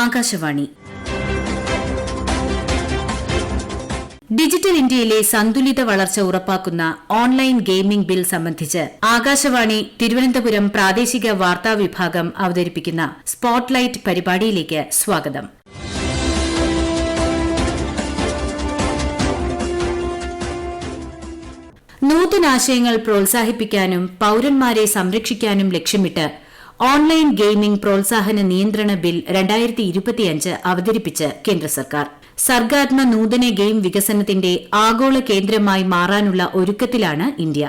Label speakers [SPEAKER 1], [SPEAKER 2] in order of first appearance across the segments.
[SPEAKER 1] Akashvani. Digital ഇന്ത്യയിലെ സന്തുലിത വളർച്ച ഉറപ്പാക്കുന്ന ഓൺലൈൻ ഗെയിമിംഗ് ബിൽ സംബന്ധിച്ച് ആകാശവാണി തിരുവനന്തപുരം പ്രാദേശിക വാർത്താ വിഭാഗം അവതരിപ്പിക്കുന്ന സ്പോട്ട്ലൈറ്റ് പരിപാടിയിലേക്ക് സ്വാഗതം. നൂതനാശയങ്ങൾ പ്രോത്സാഹിപ്പിക്കാനും പൌരന്മാരെ സംരക്ഷിക്കാനും ലക്ഷ്യമിട്ട് ഓൺലൈൻ ഗെയിമിംഗ് പ്രോത്സാഹന നിയന്ത്രണ ബിൽ 2025 അവതരിപ്പിച്ച് കേന്ദ്ര സർക്കാർ. സർഗാത്മ നൂതന ഗെയിം വികസനത്തിന്റെ ആഗോള കേന്ദ്രമായി മാറാനുള്ള ഒരുക്കത്തിലാണ് ഇന്ത്യ.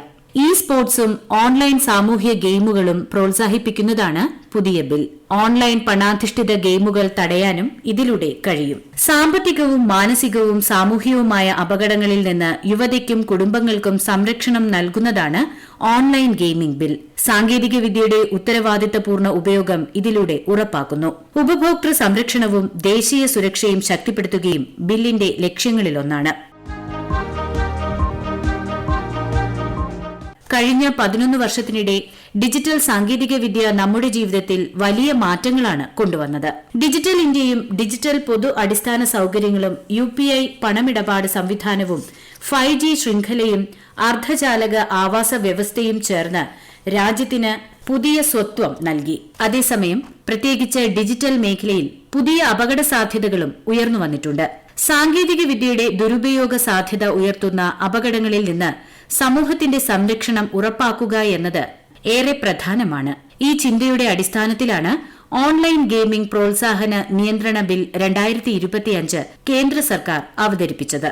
[SPEAKER 1] ഇ സ്പോർട്സും ഓൺലൈൻ സാമൂഹ്യ ഗെയിമുകളും പ്രോത്സാഹിപ്പിക്കുന്നതാണ് പുതിയ ബിൽ. ഓൺലൈൻ പണാധിഷ്ഠിത ഗെയിമുകൾ തടയാനും ഇതിലൂടെ കഴിയും. സാമ്പത്തികവും മാനസികവും സാമൂഹികവുമായ അപകടങ്ങളിൽ നിന്ന് യുവതയ്ക്കും കുടുംബങ്ങൾക്കും സംരക്ഷണം നൽകുന്നതാണ് ഓൺലൈൻ ഗെയിമിംഗ് ബിൽ. സാങ്കേതികവിദ്യയുടെ ഉത്തരവാദിത്തപൂർണ്ണ ഉപയോഗം ഇതിലൂടെ ഉറപ്പാക്കുന്നു. ഉപഭോക്തൃ സംരക്ഷണവും ദേശീയ സുരക്ഷയും ശക്തിപ്പെടുത്തുകയും ബില്ലിന്റെ ലക്ഷ്യങ്ങളിലൊന്നാണ്. കഴിഞ്ഞ 11 വർഷത്തിനിടെ ഡിജിറ്റൽ സാങ്കേതികവിദ്യ നമ്മുടെ ജീവിതത്തിൽ വലിയ മാറ്റങ്ങളാണ് കൊണ്ടുവന്നത്. ഡിജിറ്റൽ ഇന്ത്യയും ഡിജിറ്റൽ പൊതു അടിസ്ഥാന സൌകര്യങ്ങളും UPI പണമിടപാട് സംവിധാനവും 5G ശൃംഖലയും അർദ്ധചാലക ആവാസ വ്യവസ്ഥയും ചേർന്ന് രാജ്യത്തിന് പുതിയ സ്വത്വം നൽകി. അതേസമയം പ്രത്യേകിച്ച് ഡിജിറ്റൽ മേഖലയിൽ പുതിയ അപകട സാധ്യതകളും ഉയർന്നുവന്നിട്ടുണ്ട്. സാങ്കേതികവിദ്യയുടെ ദുരുപയോഗ സാധ്യത ഉയർത്തുന്ന അപകടങ്ങളിൽ നിന്ന് സമൂഹത്തിന്റെ സംരക്ഷണം ഉറപ്പാക്കുക എന്നത് ഏറെ പ്രധാനമാണ്. ഈ ചിന്തയുടെ അടിസ്ഥാനത്തിലാണ് ഓൺലൈൻ ഗെയിമിംഗ് പ്രോത്സാഹന നിയന്ത്രണ ബിൽ 2025 കേന്ദ്ര സർക്കാർ അവതരിപ്പിച്ചത്.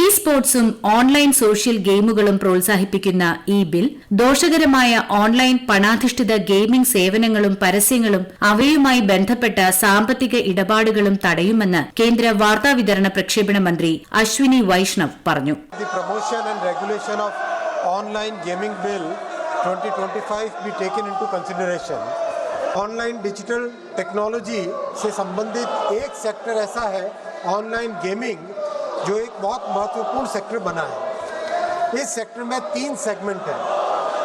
[SPEAKER 1] ഇ സ്പോർട്സും ഓൺലൈൻ സോഷ്യൽ ഗെയിമുകളും പ്രോത്സാഹിപ്പിക്കുന്ന ഈ ബിൽ ദോഷകരമായ ഓൺലൈൻ പണാധിഷ്ഠിത ഗെയിമിംഗ് സേവനങ്ങളും പരസ്യങ്ങളും അവയുമായി ബന്ധപ്പെട്ട സാമ്പത്തിക ഇടപാടുകളും തടയുമെന്ന് കേന്ദ്ര വാർത്താവിതരണ പ്രക്ഷേപണ മന്ത്രി അശ്വിനി വൈഷ്ണവ് പറഞ്ഞു.
[SPEAKER 2] ऑनलाइन डिजिटल टेक्नोलॉजी से संबंधित एक सेक्टर ऐसा है ऑनलाइन गेमिंग जो एक बहुत महत्वपूर्ण सेक्टर बना है. इस सेक्टर में 3 सेगमेंट है.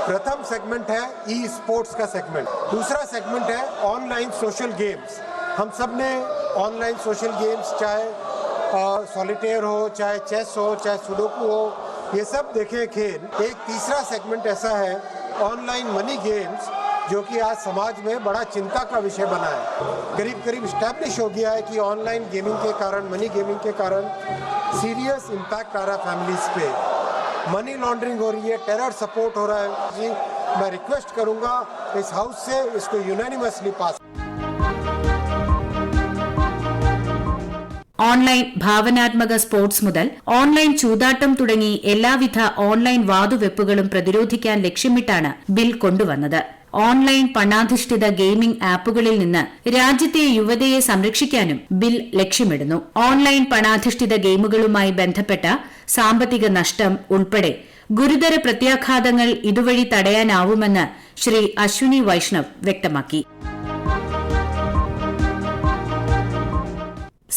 [SPEAKER 2] प्रथम सेगमेंट है ई स्पोर्ट्स का सेगमेंट. दूसरा सेगमेंट है ऑनलाइन सोशल गेम्स. हम सब ने ऑनलाइन सोशल गेम्स चाहे सॉलिटेयर हो, चाहे चेस हो, चाहे सुडोकू हो, ये सब देखे खेल. एक तीसरा सेगमेंट ऐसा है ऑनलाइन मनी गेम्स जो कि आज समाज में बड़ा चिंता का विषय बना है. करीब करीब स्टैब्लिश हो गया है कि ऑनलाइन गेमिंग के कारण, मनी गेमिंग के कारण सीरियस इम्पैक्ट आ रहा है फैमिलीज पे. मनी लॉन्ड्रिंग हो रही है, टेरर सपोर्ट हो रहा है. जी मैं रिक्वेस्ट करूंगा इस हाउस से इसको यूनानिमसली पास.
[SPEAKER 1] ഓൺലൈൻ ഭാവനാത്മക സ്പോർട്സ് മുതൽ ഓൺലൈൻ ചൂതാട്ടം തുടങ്ങി എല്ലാവിധ ഓൺലൈൻ വാതുവെപ്പുകളും പ്രതിരോധിക്കാൻ ലക്ഷ്യമിട്ടാണ് ബിൽ കൊണ്ടുവന്നത്. ഓൺലൈൻ പണാധിഷ്ഠിത ഗെയിമിംഗ് ആപ്പുകളിൽ നിന്ന് രാജ്യത്തെ യുവതയെ സംരക്ഷിക്കാനും ബിൽ ലക്ഷ്യമിടുന്നു. ഓൺലൈൻ പണാധിഷ്ഠിത ഗെയിമുകളുമായി ബന്ധപ്പെട്ട സാമ്പത്തിക നഷ്ടം ഉൾപ്പെടെ ഗുരുതര പ്രത്യാഘാതങ്ങൾ ഇതുവഴി തടയാനാവുമെന്ന് ശ്രീ അശ്വിനി വൈഷ്ണവ് വ്യക്തമാക്കി.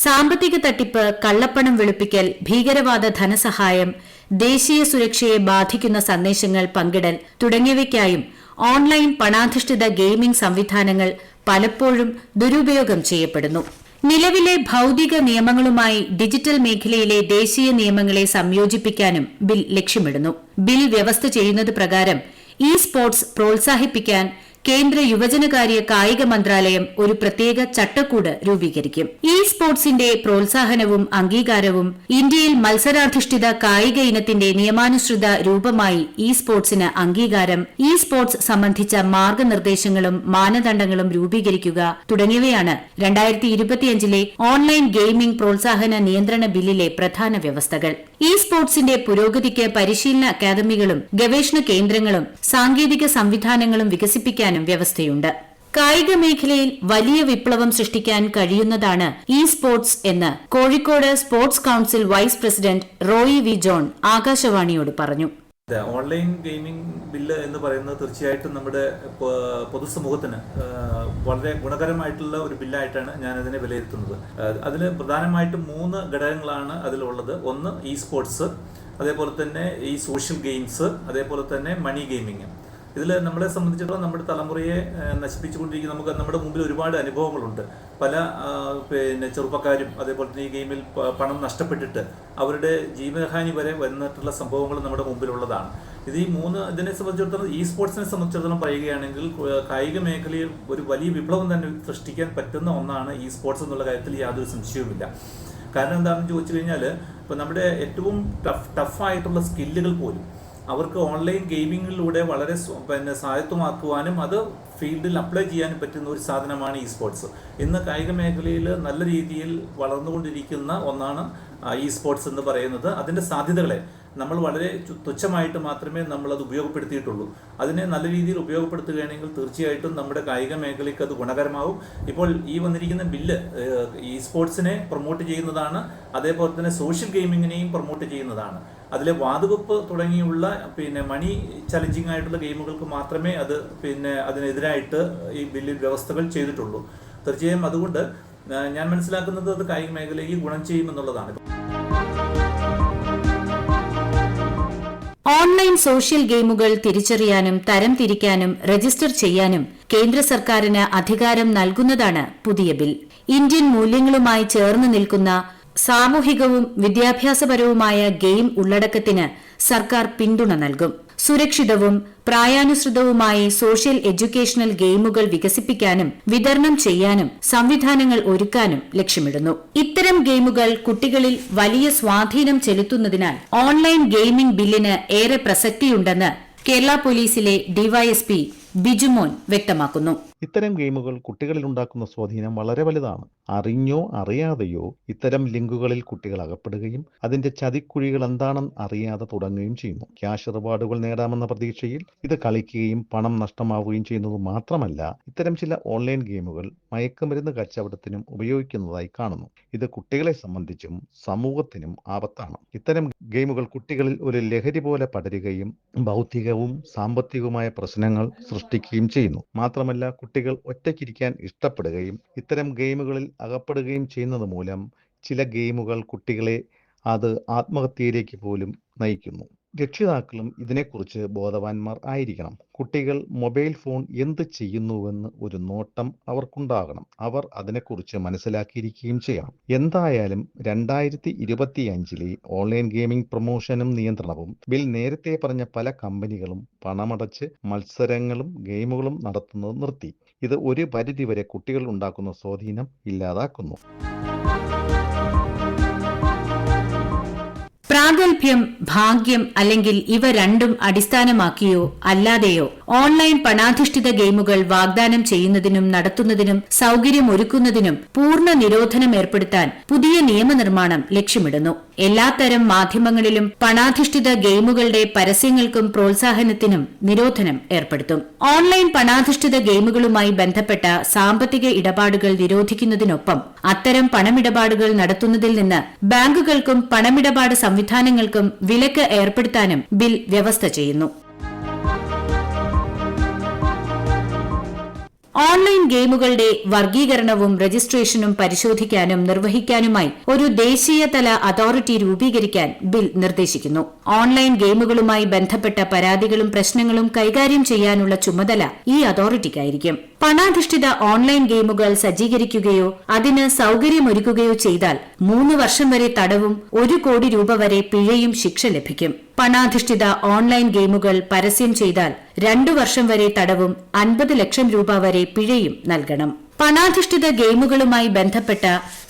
[SPEAKER 1] സാമ്പത്തിക തട്ടിപ്പ്, കള്ളപ്പണം വെളുപ്പിക്കൽ, ഭീകരവാദ ധനസഹായം, ദേശീയ സുരക്ഷയെ ബാധിക്കുന്ന സന്ദേശങ്ങൾ പങ്കിടൽ തുടങ്ങിയവയ്ക്കായും ഓൺലൈൻ പണാധിഷ്ഠിത ഗെയിമിംഗ് സംവിധാനങ്ങൾ പലപ്പോഴും ദുരുപയോഗം ചെയ്യപ്പെടുന്നു. നിലവിലെ ഭൌതിക നിയമങ്ങളുമായി ഡിജിറ്റൽ മേഖലയിലെ ദേശീയ നിയമങ്ങളെ സംയോജിപ്പിക്കാനും ബിൽ ലക്ഷ്യമിടുന്നു. ബിൽ വ്യവസ്ഥ ചെയ്യുന്നത് പ്രകാരം ഇ സ്പോർട്സ് പ്രോത്സാഹിപ്പിക്കാൻ കേന്ദ്ര യുവജനകാര്യ കായിക മന്ത്രാലയം ഒരു പ്രത്യേക ചട്ടക്കൂട് രൂപീകരിക്കും. ഇ സ്പോർട്സിന്റെ പ്രോത്സാഹനവും അംഗീകാരവും ഇന്ത്യയിൽ മത്സരാധിഷ്ഠിത കായിക ഇനത്തിന്റെ നിയമാനുസൃത രൂപമായി ഇ സ്പോർട്സിന് അംഗീകാരം, ഇ സ്പോർട്സ് സംബന്ധിച്ച മാർഗനിർദ്ദേശങ്ങളും മാനദണ്ഡങ്ങളും രൂപീകരിക്കുക തുടങ്ങിയവയാണ് 2025 ഓൺലൈൻ ഗെയിമിംഗ് പ്രോത്സാഹന നിയന്ത്രണ ബില്ലിലെ പ്രധാന വ്യവസ്ഥകൾ. ഇ സ്പോർട്സിന്റെ പുരോഗതിക്ക് പരിശീലന അക്കാദമികളും ഗവേഷണ കേന്ദ്രങ്ങളും സാങ്കേതിക സംവിധാനങ്ങളും വികസിപ്പിക്കാനും വ്യവസ്ഥയുണ്ട്. കായിക മേഖലയിൽ വലിയ വിപ്ലവം സൃഷ്ടിക്കാൻ കഴിയുന്നതാണ് ഇ സ്പോർട്സ് എന്ന് Kozhikode sports council vice president Roy V John ആകാശവാണിയോട് പറഞ്ഞു.
[SPEAKER 3] ഓൺലൈൻ ഗെയിമിംഗ് ബില്ല് എന്ന് പറയുന്നത് തീർച്ചയായിട്ടും നമ്മുടെ പൊതുസമൂഹത്തിന് വളരെ ഗുണകരമായിട്ടുള്ള ഒരു ബില്ലായിട്ടാണ് ഞാൻ അതിനെ വിലയിരുത്തുന്നത്. അതിൽ പ്രധാനമായിട്ടും 3 ഘടകങ്ങളാണ് അതിലുള്ളത്. ഒന്ന് ഇ സ്പോർട്സ്, അതേപോലെ തന്നെ ഈ സോഷ്യൽ ഗെയിംസ്, അതേപോലെ തന്നെ മണി ഗെയിമിങ്. ഇതിൽ നമ്മളെ സംബന്ധിച്ചിടത്തോളം നമ്മുടെ തലമുറയെ നശിപ്പിച്ചുകൊണ്ടിരിക്കുന്ന നമ്മുടെ മുമ്പിൽ ഒരുപാട് അനുഭവങ്ങളുണ്ട്. പല ചെറുപ്പക്കാരും അതേപോലെ തന്നെ ഈ ഗെയിമിൽ പണം നഷ്ടപ്പെട്ടിട്ട് അവരുടെ ജീവഹാനി വരെ വന്നിട്ടുള്ള സംഭവങ്ങൾ നമ്മുടെ മുമ്പിലുള്ളതാണ്. ഇതിനെ സംബന്ധിച്ചിടത്തോളം ഈ സ്പോർട്സിനെ സംബന്ധിച്ചിടത്തോളം പറയുകയാണെങ്കിൽ കായിക മേഖലയിൽ ഒരു വലിയ വിപ്ലവം തന്നെ സൃഷ്ടിക്കാൻ പറ്റുന്ന ഒന്നാണ് ഈ സ്പോർട്സ് എന്നുള്ള കാര്യത്തിൽ യാതൊരു സംശയവുമില്ല. കാരണം എന്താണെന്ന് ചോദിച്ചു കഴിഞ്ഞാൽ ഇപ്പോൾ നമ്മുടെ ഏറ്റവും ടഫായിട്ടുള്ള സ്കില്ലുകൾ പോലും അവർക്ക് ഓൺലൈൻ ഗെയിമിങ്ങിലൂടെ വളരെ സ്വായത്തമാക്കുവാനും അത് ഫീൽഡിൽ അപ്ലൈ ചെയ്യാനും പറ്റുന്ന ഒരു സാധനമാണ് ഈ സ്പോർട്സ്. ഇന്ന് കായിക മേഖലയിൽ നല്ല രീതിയിൽ വളർന്നുകൊണ്ടിരിക്കുന്ന ഒന്നാണ് ഈ സ്പോർട്സ് എന്ന് പറയുന്നത്. അതിൻ്റെ സാധ്യതകളെ നമ്മൾ വളരെ തുച്ഛമായിട്ട് മാത്രമേ നമ്മളത് ഉപയോഗപ്പെടുത്തിയിട്ടുള്ളൂ. അതിനെ നല്ല രീതിയിൽ ഉപയോഗപ്പെടുത്തുകയാണെങ്കിൽ തീർച്ചയായിട്ടും നമ്മുടെ കായിക മേഖലയ്ക്ക് അത് ഗുണകരമാവും. ഇപ്പോൾ ഈ വന്നിരിക്കുന്ന ബില്ല് ഈ സ്പോർട്സിനെ പ്രൊമോട്ട് ചെയ്യുന്നതാണ്, അതേപോലെ തന്നെ സോഷ്യൽ ഗെയിമിങ്ങിനെയും പ്രൊമോട്ട് ചെയ്യുന്നതാണ്. അതിലെ വാതുവെപ്പ് തുടങ്ങിയുള്ള മണി ചലഞ്ചിങ് ആയിട്ടുള്ള ഗെയിമുകൾക്ക് മാത്രമേ അത് അതിനെതിരായിട്ട് ഈ ബില്ലിൽ വ്യവസ്ഥകൾ ചെയ്തിട്ടുള്ളൂ. തീർച്ചയായും അതുകൊണ്ട് ഞാൻ മനസ്സിലാക്കുന്നത് അത് കായിക മേഖലയ്ക്ക് ഗുണം ചെയ്യുമെന്നുള്ളതാണ്.
[SPEAKER 1] ഓൺലൈൻ സോഷ്യൽ ഗെയിമുകൾ തിരിച്ചറിയാനും തരംതിരിക്കാനും രജിസ്റ്റർ ചെയ്യാനും കേന്ദ്ര സർക്കാരിന് അധികാരം നൽകുന്നതാണ് പുതിയ ബിൽ. ഇന്ത്യൻ മൂല്യങ്ങളുമായി ചേർന്ന് നിൽക്കുന്ന സാമൂഹികവും വിദ്യാഭ്യാസപരവുമായ ഗെയിം ഉള്ളടക്കത്തിന് സർക്കാർ പിന്തുണ നൽകും. സുരക്ഷിതവും പ്രായാനുസൃതവുമായി സോഷ്യൽ എഡ്യൂക്കേഷണൽ ഗെയിമുകൾ വികസിപ്പിക്കാനും വിതരണം ചെയ്യാനും സംവിധാനങ്ങൾ ഒരുക്കാനും ലക്ഷ്യമിടുന്നു. ഇത്തരം ഗെയിമുകൾ കുട്ടികളിൽ വലിയ സ്വാധീനം ചെലുത്തുന്നതിനാൽ ഓൺലൈൻ ഗെയിമിംഗ് ബില്ലിന് ഏറെ പ്രസക്തിയുണ്ടെന്ന് കേരള പോലീസിലെ ഡിവൈഎസ്പി ബിജുമോൻ വ്യക്തമാക്കുന്നു.
[SPEAKER 4] ഇത്തരം ഗെയിമുകൾ കുട്ടികളിൽ ഉണ്ടാക്കുന്ന സ്വാധീനം വളരെ വലുതാണ്. അറിഞ്ഞോ അറിയാതെയോ ഇത്തരം ലിങ്കുകളിൽ കുട്ടികൾ അകപ്പെടുകയും അതിന്റെ ചതിക്കുഴികൾ എന്താണെന്ന് അറിയാതെ തുടങ്ങുകയും ചെയ്യുന്നു. ക്യാഷ് റിവാർഡുകൾ നേടാമെന്ന പ്രതീക്ഷയിൽ ഇത് കളിക്കുകയും പണം നഷ്ടമാവുകയും ചെയ്യുന്നത് മാത്രമല്ല, ഇത്തരം ചില ഓൺലൈൻ ഗെയിമുകൾ മയക്കുമരുന്ന് കച്ചവടത്തിനും ഉപയോഗിക്കുന്നതായി കാണുന്നു. ഇത് കുട്ടികളെ സംബന്ധിച്ചും സമൂഹത്തിനും ആപത്താണ്. ഇത്തരം ഗെയിമുകൾ കുട്ടികളിൽ ഒരു ലഹരി പോലെ പടരുകയും ഭൗതികവും സാമ്പത്തികവുമായ പ്രശ്നങ്ങൾ സൃഷ്ടിക്കുകയും ചെയ്യുന്നു. മാത്രമല്ല, കുട്ടികൾ ഒറ്റയ്ക്കിരിക്കാൻ ഇഷ്ടപ്പെടുകയും ഇത്തരം ഗെയിമുകളിൽ അകപ്പെടുകയും ചെയ്യുന്നത് മൂലം ചില ഗെയിമുകൾ കുട്ടികളെ അത് ആത്മഹത്യയിലേക്ക് പോലും നയിക്കുന്നു. രക്ഷിതാക്കളും ഇതിനെക്കുറിച്ച് ബോധവാന്മാർ ആയിരിക്കണം. കുട്ടികൾ മൊബൈൽ ഫോൺ എന്ത് ചെയ്യുന്നുവെന്ന് ഒരു നോട്ടം അവർക്കുണ്ടാകണം. അവർ അതിനെക്കുറിച്ച് മനസ്സിലാക്കിയിരിക്കുകയും ചെയ്യണം. എന്തായാലും 2025 ഓൺലൈൻ ഗെയിമിംഗ് പ്രൊമോഷനും നിയന്ത്രണവും ബിൽ നേരത്തെ പറഞ്ഞ പല കമ്പനികളും പണമടച്ച് മത്സരങ്ങളും ഗെയിമുകളും നടത്തുന്നത് നിർത്തി. ഇത് ഒരു പരിധിവരെ കുട്ടികൾ ഉണ്ടാക്കുന്ന സ്വാധീനം ഇല്ലാതാക്കുന്നു.
[SPEAKER 1] പ്രാഗൽഭ്യം, ഭാഗ്യം അല്ലെങ്കിൽ ഇവ രണ്ടും അടിസ്ഥാനമാക്കിയോ അല്ലാതെയോ ഓൺലൈൻ പണാധിഷ്ഠിത ഗെയിമുകൾ വാഗ്ദാനം ചെയ്യുന്നതിനും നടത്തുന്നതിനും സൌകര്യമൊരുക്കുന്നതിനും പൂർണ്ണ നിരോധനം ഏർപ്പെടുത്താൻ പുതിയ നിയമനിർമ്മാണം ലക്ഷ്യമിടുന്നു. എല്ലാത്തരം മാധ്യമങ്ങളിലും പണാധിഷ്ഠിത ഗെയിമുകളുടെ പരസ്യങ്ങൾക്കും പ്രോത്സാഹനത്തിനും നിരോധനം ഏർപ്പെടുത്തും. ഓൺലൈൻ പണാധിഷ്ഠിത ഗെയിമുകളുമായി ബന്ധപ്പെട്ട സാമ്പത്തിക ഇടപാടുകൾ നിരോധിക്കുന്നതിനൊപ്പം അത്തരം പണമിടപാടുകൾ നടത്തുന്നതിൽ നിന്ന് ബാങ്കുകൾക്കും പണമിടപാട് സംവിധാനങ്ങൾക്കും വിലക്ക് ഏർപ്പെടുത്താനും ബിൽ വ്യവസ്ഥ ചെയ്യുന്നു. ഓൺലൈൻ ഗെയിമുകളുടെ വർഗീകരണവും രജിസ്ട്രേഷനും പരിശോധിക്കാനും നിർവഹിക്കാനുമായി ഒരു ദേശീയതല അതോറിറ്റി രൂപീകരിക്കാൻ ബിൽ നിർദ്ദേശിക്കുന്നു. ഓൺലൈൻ ഗെയിമുകളുമായി ബന്ധപ്പെട്ട പരാതികളും പ്രശ്നങ്ങളും കൈകാര്യം ചെയ്യാനുള്ള ചുമതല ഈ അതോറിറ്റിക്കായിരിക്കും. പണാധിഷ്ഠിത ഓൺലൈൻ ഗെയിമുകൾ സജ്ജീകരിക്കുകയോ അതിന് സൌകര്യമൊരുക്കുകയോ ചെയ്താൽ 3 വർഷം വരെ തടവും 1 കോടി രൂപ വരെ പിഴയും ശിക്ഷ ലഭിക്കും. പണാധിഷ്ഠിത ഓൺലൈൻ ഗെയിമുകൾ പരസ്യം ചെയ്താൽ 2 വർഷം വരെ തടവും 50 ലക്ഷം രൂപ വരെ പിഴയും നൽകണം. പണാധിഷ്ഠിത ഗെയിമുകളുമായി ബന്ധപ്പെട്ട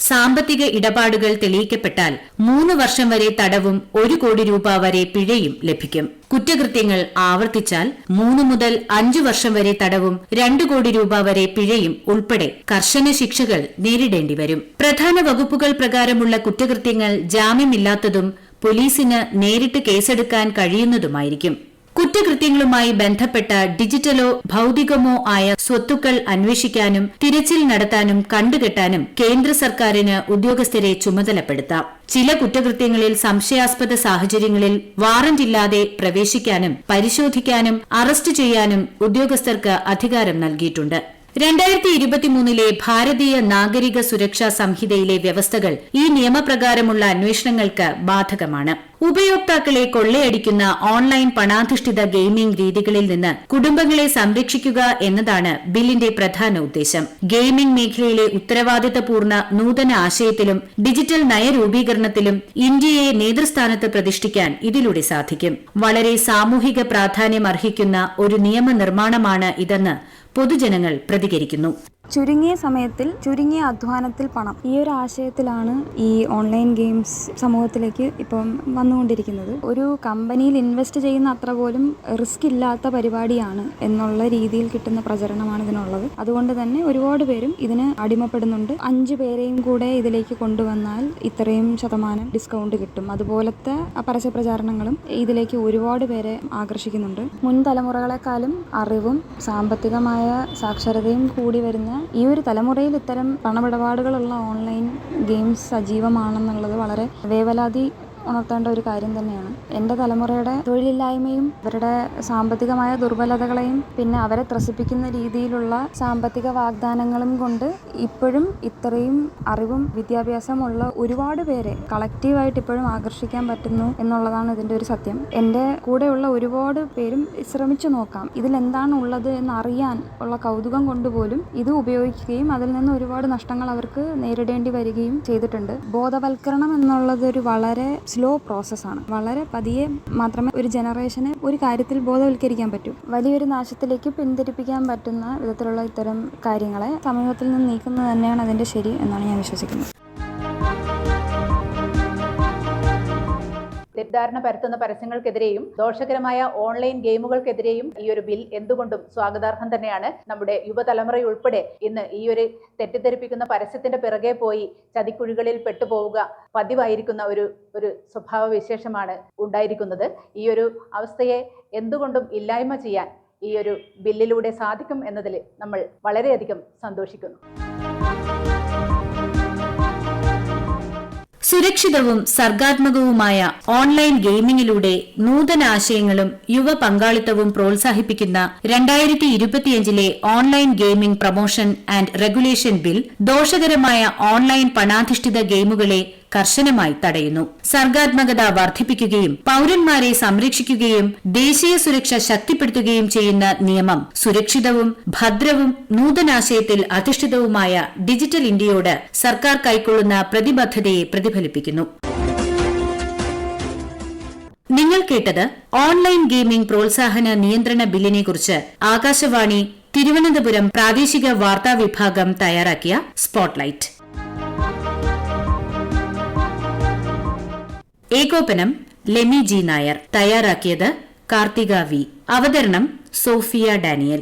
[SPEAKER 1] സാമ്പത്തിക ഇടപാടുകൾ തെളിയിക്കപ്പെട്ടാൽ 3 വർഷം വരെ തടവും 1 കോടി രൂപ വരെ പിഴയും ലഭിക്കും. കുറ്റകൃത്യങ്ങൾ ആവർത്തിച്ചാൽ 3 മുതൽ 5 വർഷം വരെ തടവും 2 കോടി രൂപ വരെ പിഴയും ഉൾപ്പെടെ കർശന ശിക്ഷകൾ നേരിടേണ്ടി വരും. പ്രധാന വകുപ്പുകൾ പ്രകാരമുള്ള കുറ്റകൃത്യങ്ങൾ ജാമ്യമില്ലാത്തതും പോലീസിന് നേരിട്ട് കേസെടുക്കാൻ കഴിയുന്നതുമായിരിക്കും. കുറ്റകൃത്യങ്ങളുമായി ബന്ധപ്പെട്ട ഡിജിറ്റലോ ഭൌതികമോ ആയ സ്വത്തുക്കൾ അന്വേഷിക്കാനും തിരച്ചിൽ നടത്താനും കണ്ടുകെട്ടാനും കേന്ദ്ര സർക്കാരിന് ഉദ്യോഗസ്ഥരെ ചുമതലപ്പെടുത്താം. ചില കുറ്റകൃത്യങ്ങളിൽ സംശയാസ്പദ സാഹചര്യങ്ങളിൽ വാറന്റില്ലാതെ പ്രവേശിക്കാനും പരിശോധിക്കാനും അറസ്റ്റ് ചെയ്യാനും ഉദ്യോഗസ്ഥർക്ക് അധികാരം നൽകിയിട്ടുണ്ട്. 2023 ഭാരതീയ നാഗരിക സുരക്ഷാ സംഹിതയിലെ വ്യവസ്ഥകൾ ഈ നിയമപ്രകാരമുള്ള അന്വേഷണങ്ങൾക്ക് ബാധകമാണ്. ഉപയോക്താക്കളെ കൊള്ളയടിക്കുന്ന ഓൺലൈൻ പണാധിഷ്ഠിത ഗെയിമിംഗ് രീതികളിൽ നിന്ന് കുടുംബങ്ങളെ സംരക്ഷിക്കുക എന്നതാണ് ബില്ലിന്റെ പ്രധാന ഉദ്ദേശം. ഗെയിമിംഗ് മേഖലയിലെ ഉത്തരവാദിത്തപൂർണ്ണ നൂതന ആശയത്തിലും ഡിജിറ്റൽ നയരൂപീകരണത്തിലും ഇന്ത്യയെ നേതൃസ്ഥാനത്ത് പ്രതിഷ്ഠിക്കാൻ ഇതിലൂടെ സാധിക്കും. വളരെ സാമൂഹിക പ്രാധാന്യം അർഹിക്കുന്ന ഒരു നിയമനിർമ്മാണമാണ് ഇതെന്ന് പൊതുജനങ്ങൾ പ്രതികരിക്കുന്നു.
[SPEAKER 5] ചുരുങ്ങിയ സമയത്തിൽ ചുരുങ്ങിയ അധ്വാനത്തിൽ പണം, ഈ ഒരു ആശയത്തിലാണ് ഈ ഓൺലൈൻ ഗെയിംസ് സമൂഹത്തിലേക്ക് ഇപ്പം വന്നുകൊണ്ടിരിക്കുന്നത്. ഒരു കമ്പനിയിൽ ഇൻവെസ്റ്റ് ചെയ്യുന്ന അത്ര പോലും റിസ്ക് ഇല്ലാത്ത പരിപാടിയാണ് എന്നുള്ള രീതിയിൽ കിട്ടുന്ന പ്രചരണമാണ് ഇതിനുള്ളത്. അതുകൊണ്ട് തന്നെ ഒരുപാട് പേരും ഇതിന് അടിമപ്പെടുന്നുണ്ട്. 5 പേരെയും കൂടെ ഇതിലേക്ക് കൊണ്ടുവന്നാൽ ഇത്രയും ശതമാനം ഡിസ്കൗണ്ട് കിട്ടും. അതുപോലത്തെ പരസ്യ പ്രചാരണങ്ങളും ഇതിലേക്ക് ഒരുപാട് പേരെ ആകർഷിക്കുന്നുണ്ട്. മുൻ തലമുറകളെക്കാളും അറിവും സാമ്പത്തികമായ സാക്ഷരതയും കൂടി വരുന്ന ഈ ഒരു തലമുറയിൽ ഇത്തരം പണമിടപാടുകളുള്ള ഓൺലൈൻ ഗെയിംസ് സജീവമാണെന്നുള്ളത് വളരെ വേവലാതി ഉണർത്തേണ്ട ഒരു കാര്യം തന്നെയാണ്. എൻ്റെ തലമുറയുടെ തൊഴിലില്ലായ്മയും അവരുടെ സാമ്പത്തികമായ ദുർബലതകളെയും പിന്നെ അവരെ ത്രസിപ്പിക്കുന്ന രീതിയിലുള്ള സാമ്പത്തിക വാഗ്ദാനങ്ങളും കൊണ്ട് ഇപ്പോഴും ഇത്രയും അറിവും വിദ്യാഭ്യാസമുള്ള ഒരുപാട് പേരെ കളക്റ്റീവായിട്ട് ഇപ്പോഴും ആകർഷിക്കാൻ പറ്റുന്നു എന്നുള്ളതാണ് ഇതിൻ്റെ ഒരു സത്യം. എൻ്റെ കൂടെയുള്ള ഒരുപാട് പേരും ശ്രമിച്ചു നോക്കാം, ഇതിലെന്താണ് ഉള്ളത് എന്നറിയാൻ ഉള്ള കൗതുകം കൊണ്ടുപോലും ഇത് ഉപയോഗിക്കുകയും അതിൽ നിന്ന് ഒരുപാട് നഷ്ടങ്ങൾ അവർക്ക് നേരിടേണ്ടി വരികയും ചെയ്തിട്ടുണ്ട്. ബോധവൽക്കരണം എന്നുള്ളത് ഒരു വളരെ സ്ലോ പ്രോസസ്സാണ്. വളരെ പതിയെ മാത്രമേ ഒരു ജനറേഷനെ ഒരു കാര്യത്തിൽ ബോധവൽക്കരിക്കാൻ പറ്റൂ. വലിയൊരു നാശത്തിലേക്ക് പിന്തിരിപ്പിക്കാൻ പറ്റുന്ന വിധത്തിലുള്ള ഇത്തരം കാര്യങ്ങളെ സമൂഹത്തിൽ നിന്ന് നീക്കുന്നത് തന്നെയാണ് അതിൻ്റെ ശരി എന്നാണ് ഞാൻ വിശ്വസിക്കുന്നത്.
[SPEAKER 6] തെറ്റിദ്ധാരണ പരത്തുന്ന പരസ്യങ്ങൾക്കെതിരെയും ദോഷകരമായ ഓൺലൈൻ ഗെയിമുകൾക്കെതിരെയും ഈ ഒരു ബിൽ എന്തുകൊണ്ടും സ്വാഗതാർഹം തന്നെയാണ്. നമ്മുടെ യുവതലമുറയുൾപ്പെടെ ഇന്ന് ഈ ഒരു തെറ്റിദ്ധരിപ്പിക്കുന്ന പരസ്യത്തിന്റെ പിറകെ പോയി ചതിക്കുഴികളിൽ പെട്ടുപോവുക പതിവായിരിക്കുന്ന ഒരു സ്വഭാവ വിശേഷമാണ് ഉണ്ടായിരിക്കുന്നത്. ഈ ഒരു അവസ്ഥയെ എന്തുകൊണ്ടും ഇല്ലായ്മ ചെയ്യാൻ ഈ ഒരു ബില്ലിലൂടെ സാധിക്കും എന്നതിൽ നമ്മൾ വളരെയധികം സന്തോഷിക്കുന്നു.
[SPEAKER 1] സുരക്ഷിതവും സർഗാത്മകവുമായ ഓൺലൈൻ ഗെയിമിംഗിലൂടെ നൂതന ആശയങ്ങളും യുവ പങ്കാളിത്തവും പ്രോത്സാഹിപ്പിക്കുന്ന 2025 online gaming promotion and regulation bill ദോഷകരമായ ഓൺലൈൻ പണാധിഷ്ഠിത ഗെയിമുകളെ കർശനമായി തടയുന്നു. സർഗാത്മകത വർദ്ധിപ്പിക്കുകയും പൌരന്മാരെ സംരക്ഷിക്കുകയും ദേശീയ സുരക്ഷ ശക്തിപ്പെടുത്തുകയും ചെയ്യുന്ന നിയമം സുരക്ഷിതവും ഭദ്രവും നൂതനാശയത്തിൽ അധിഷ്ഠിതവുമായ ഡിജിറ്റൽ ഇന്ത്യയോട് സർക്കാർ കൈക്കൊള്ളുന്ന പ്രതിബദ്ധതയെ പ്രതിഫലിപ്പിക്കുന്നു. നിങ്ങൾ കേട്ടത് ഓൺലൈൻ ഗെയിമിംഗ് പ്രോത്സാഹന നിയന്ത്രണ ബില്ലിനെക്കുറിച്ച് ആകാശവാണി തിരുവനന്തപുരം പ്രാദേശിക വാർത്താ വിഭാഗം തയ്യാറാക്കിയ സ്പോട്ട്ലൈറ്റ്. ഏകോപനം ലെമി ജി നായർ. തയ്യാറാക്കിയത് കാർത്തിക വി. അവതരണം സോഫിയ ഡാനിയൽ.